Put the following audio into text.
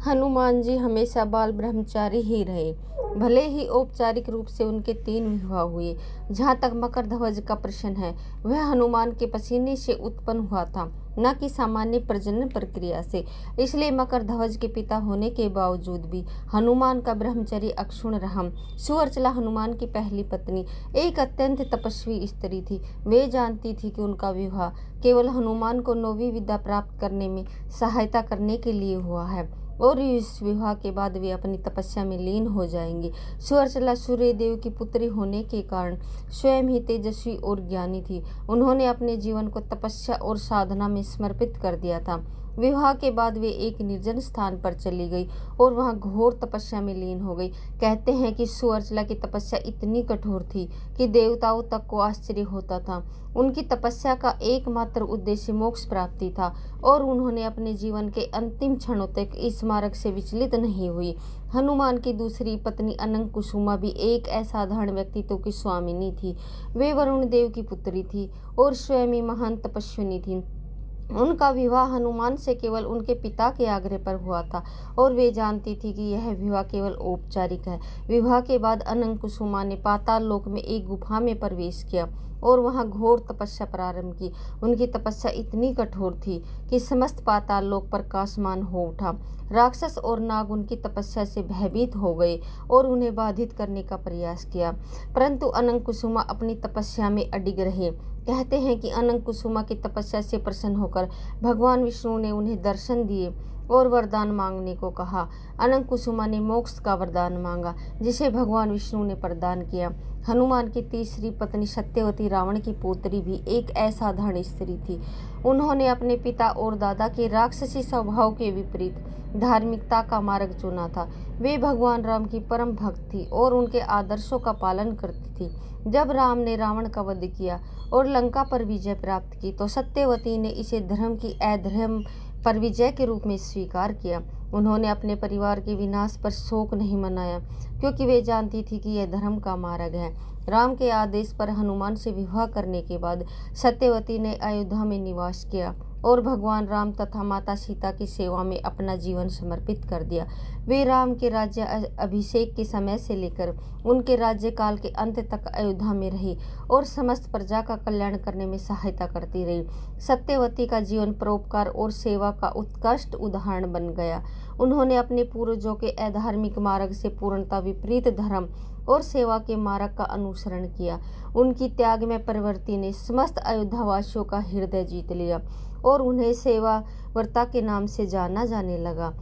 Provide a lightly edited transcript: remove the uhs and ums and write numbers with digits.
हनुमान जी हमेशा बाल ब्रह्मचारी ही रहे। भले ही औपचारिक रूप से उनके 3 विवाह हुए। जहाँ तक मकर ध्वज का प्रश्न है, वह हनुमान के पसीने से उत्पन्न हुआ था, न कि सामान्य प्रजनन प्रक्रिया से। इसलिए मकर ध्वज के पिता होने के बावजूद भी हनुमान का ब्रह्मचर्य अक्षुण्ण रहा। सुअर्चला हनुमान की पहली पत्नी एक अत्यंत तपस्वी स्त्री थी। वे जानती थी कि उनका विवाह केवल हनुमान को 9वीं विद्या प्राप्त करने में सहायता करने के लिए हुआ है और इस विवाह के बाद वे अपनी तपस्या में लीन हो जाएंगी। सुअर्चला सूर्यदेव की पुत्री होने के कारण स्वयं ही तेजस्वी और ज्ञानी थी। उन्होंने अपने जीवन को तपस्या और साधना में समर्पित कर दिया था। विवाह के बाद वे एक निर्जन स्थान पर चली गई और वहां घोर तपस्या में लीन हो गई। कहते हैं कि सुअर्चला की तपस्या इतनी कठोर थी कि देवताओं तक को आश्चर्य होता था। उनकी तपस्या का एकमात्र उद्देश्य मोक्ष प्राप्ति था और उन्होंने अपने जीवन के अंतिम क्षणों तक इस मार्ग से विचलित नहीं हुई। हनुमान की दूसरी पत्नी अनंग कुसुमा भी एक असाधारण व्यक्तित्व की स्वामिनी थी। वे वरुण देव की पुत्री थी और स्वयं ही महान तपस्विनी थी। उनका विवाह हनुमान से केवल उनके पिता के आग्रह पर हुआ था और वे जानती थी कि यह विवाह केवल औपचारिक है। विवाह के बाद अनंग कुसुमा ने पाताल लोक में एक गुफा में प्रवेश किया और वहां घोर तपस्या प्रारंभ की। उनकी तपस्या इतनी कठोर थी कि समस्त पाताल लोक प्रकाशमान हो उठा। राक्षस और नाग उनकी तपस्या से भयभीत हो गए और उन्हें बाधित करने का प्रयास किया, परंतु अनंग कुसुमा अपनी तपस्या में अडिग रहे। कहते हैं कि अनंग कुसुमा की तपस्या से प्रसन्न होकर भगवान विष्णु ने उन्हें दर्शन दिए और वरदान मांगने को कहा। अनंग कुसुमा ने मोक्ष का वरदान मांगा, जिसे भगवान विष्णु ने प्रदान किया। हनुमान की तीसरी पत्नी सत्यवती रावण की पुत्री भी एक असाधारण स्त्री थी। उन्होंने अपने पिता और दादा के राक्षसी स्वभाव के विपरीत धार्मिकता का मार्ग चुना था। वे भगवान राम की परम भक्त थी और उनके आदर्शों का पालन करती थी। जब राम ने रावण का वध किया और लंका पर विजय प्राप्त की तो सत्यवती ने इसे धर्म की अधर्म पर विजय के रूप में स्वीकार किया। उन्होंने अपने परिवार के विनाश पर शोक नहीं मनाया, क्योंकि वे जानती थी कि यह धर्म का मार्ग है। राम के आदेश पर हनुमान से विवाह करने के बाद सत्यवती ने अयोध्या में निवास किया और भगवान राम तथा माता सीता की सेवा में अपना जीवन समर्पित कर दिया। वे राम के राज्य अभिषेक के समय से लेकर उनके राज्यकाल के अंत तक अयोध्या में रही और समस्त प्रजा का कल्याण करने में सहायता करती रही। सत्यवती का जीवन परोपकार और सेवा का उत्कृष्ट उदाहरण बन गया। उन्होंने अपने पूर्वजों के अधार्मिक मार्ग से पूर्णतः विपरीत धर्म और सेवा के मार्ग का अनुसरण किया। उनकी त्याग में प्रवृत्ति ने समस्त अयोध्यावासियों का हृदय जीत लिया और उन्हें सेवा व्रता के नाम से जाना जाने लगा।